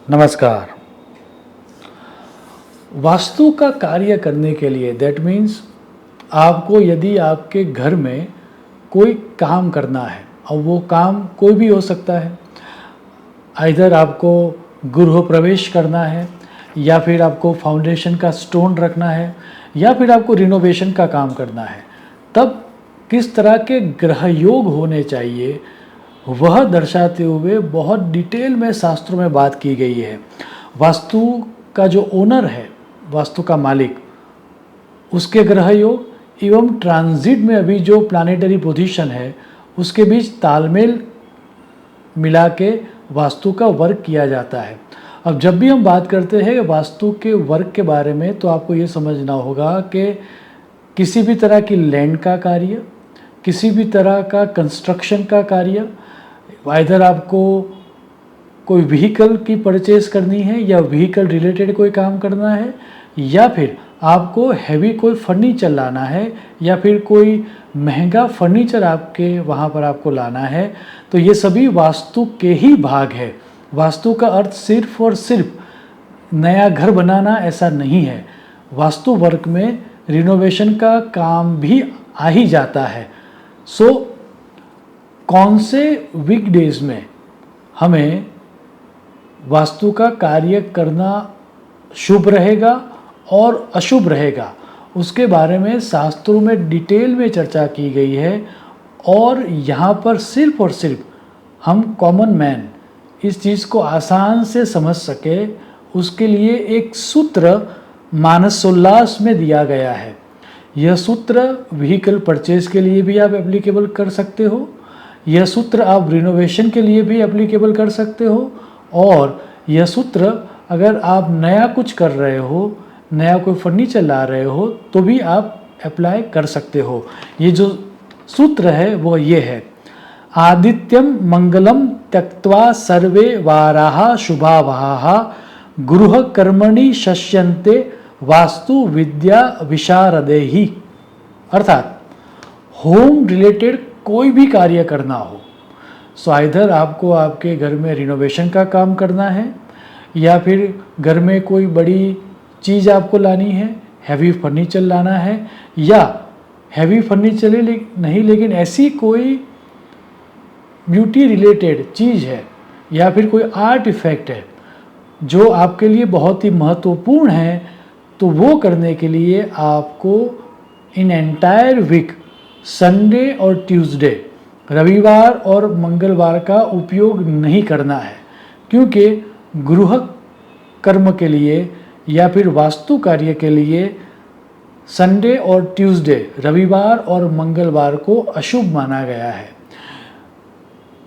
नमस्कार। वास्तु का कार्य करने के लिए दैट मीन्स आपको यदि आपके घर में कोई काम करना है और वो काम कोई भी हो सकता है, आइदर आपको गृह प्रवेश करना है या फिर आपको फाउंडेशन का स्टोन रखना है या फिर आपको रिनोवेशन का काम करना है, तब किस तरह के ग्रह योग होने चाहिए वह दर्शाते हुए बहुत डिटेल में शास्त्रों में बात की गई है। वास्तु का जो ओनर है, वास्तु का मालिक, उसके ग्रह योग एवं ट्रांजिट में अभी जो प्लानेटरी पोजीशन है उसके बीच तालमेल मिला के वास्तु का वर्क किया जाता है। अब जब भी हम बात करते हैं वास्तु के वर्क के बारे में, तो आपको ये समझना होगा कि किसी भी तरह की लैंड का कार्य, किसी भी तरह का कंस्ट्रक्शन का कार्य, आइदर आपको कोई व्हीकल की परचेज करनी है या व्हीकल रिलेटेड कोई काम करना है, या फिर आपको हैवी कोई फर्नीचर लाना है या फिर कोई महंगा फर्नीचर आपके वहाँ पर आपको लाना है, तो ये सभी वास्तु के ही भाग है। वास्तु का अर्थ सिर्फ और सिर्फ नया घर बनाना ऐसा नहीं है। वास्तु वर्क में रिनोवेशन का काम भी आ ही जाता है। सो कौन से वीकडेज में हमें वास्तु का कार्य करना शुभ रहेगा और अशुभ रहेगा, उसके बारे में शास्त्रों में डिटेल में चर्चा की गई है। और यहाँ पर सिर्फ और सिर्फ हम कॉमन मैन इस चीज़ को आसान से समझ सके, उसके लिए एक सूत्र मानसोल्लास में दिया गया है। यह सूत्र व्हीकल परचेज के लिए भी आप एप्लीकेबल कर सकते हो, यह सूत्र आप रिनोवेशन के लिए भी एप्लीकेबल कर सकते हो, और यह सूत्र अगर आप नया कुछ कर रहे हो, नया कोई फर्नीचर ला रहे हो, तो भी आप अप्लाई कर सकते हो। ये जो सूत्र है वो ये है, आदित्यम मंगलम त्यक्त्वा सर्वे वाराः शुभावहाः गृह कर्मणि शस्यन्ते वास्तु विद्या विशारदैः। अर्थात होम रिलेटेड कोई भी कार्य करना हो, सो आइदर आपको आपके घर में रिनोवेशन का काम करना है या फिर घर में कोई बड़ी चीज़ आपको लानी है, हैवी फर्नीचर लाना है, या हैवी फर्नीचर नहीं लेकिन ऐसी कोई ब्यूटी रिलेटेड चीज़ है या फिर कोई आर्ट इफेक्ट है जो आपके लिए बहुत ही महत्वपूर्ण है, तो वो करने के लिए आपको इन एंटायर वीक संडे और ट्यूसडे, रविवार और मंगलवार का उपयोग नहीं करना है, क्योंकि गृह कर्म के लिए या फिर वास्तु कार्य के लिए संडे और ट्यूसडे, रविवार और मंगलवार को अशुभ माना गया है।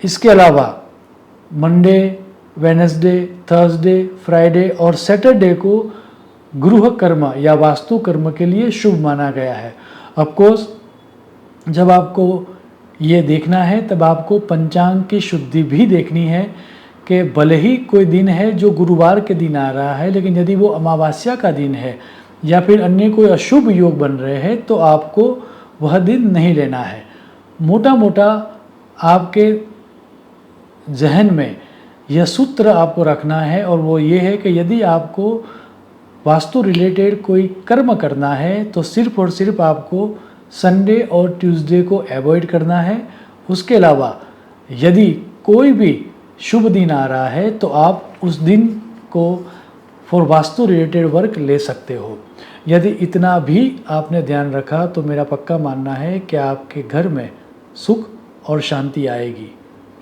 इसके अलावा मंडे, वेडनेसडे, थर्सडे, फ्राइडे और सैटरडे को गृह कर्म या वास्तु कर्म के लिए शुभ माना गया है। ऑफकोर्स जब आपको ये देखना है तब आपको पंचांग की शुद्धि भी देखनी है कि भले ही कोई दिन है जो गुरुवार के दिन आ रहा है, लेकिन यदि वो अमावस्या का दिन है या फिर अन्य कोई अशुभ योग बन रहे हैं तो आपको वह दिन नहीं लेना है। मोटा मोटा आपके जहन में यह सूत्र आपको रखना है, और वो ये है कि यदि आपको वास्तु रिलेटेड कोई कर्म करना है तो सिर्फ और सिर्फ आपको संडे और ट्यूसडे को अवॉइड करना है। उसके अलावा यदि कोई भी शुभ दिन आ रहा है तो आप उस दिन को फॉर वास्तु रिलेटेड वर्क ले सकते हो। यदि इतना भी आपने ध्यान रखा तो मेरा पक्का मानना है कि आपके घर में सुख और शांति आएगी।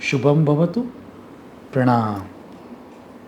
शुभम भवतु। प्रणाम।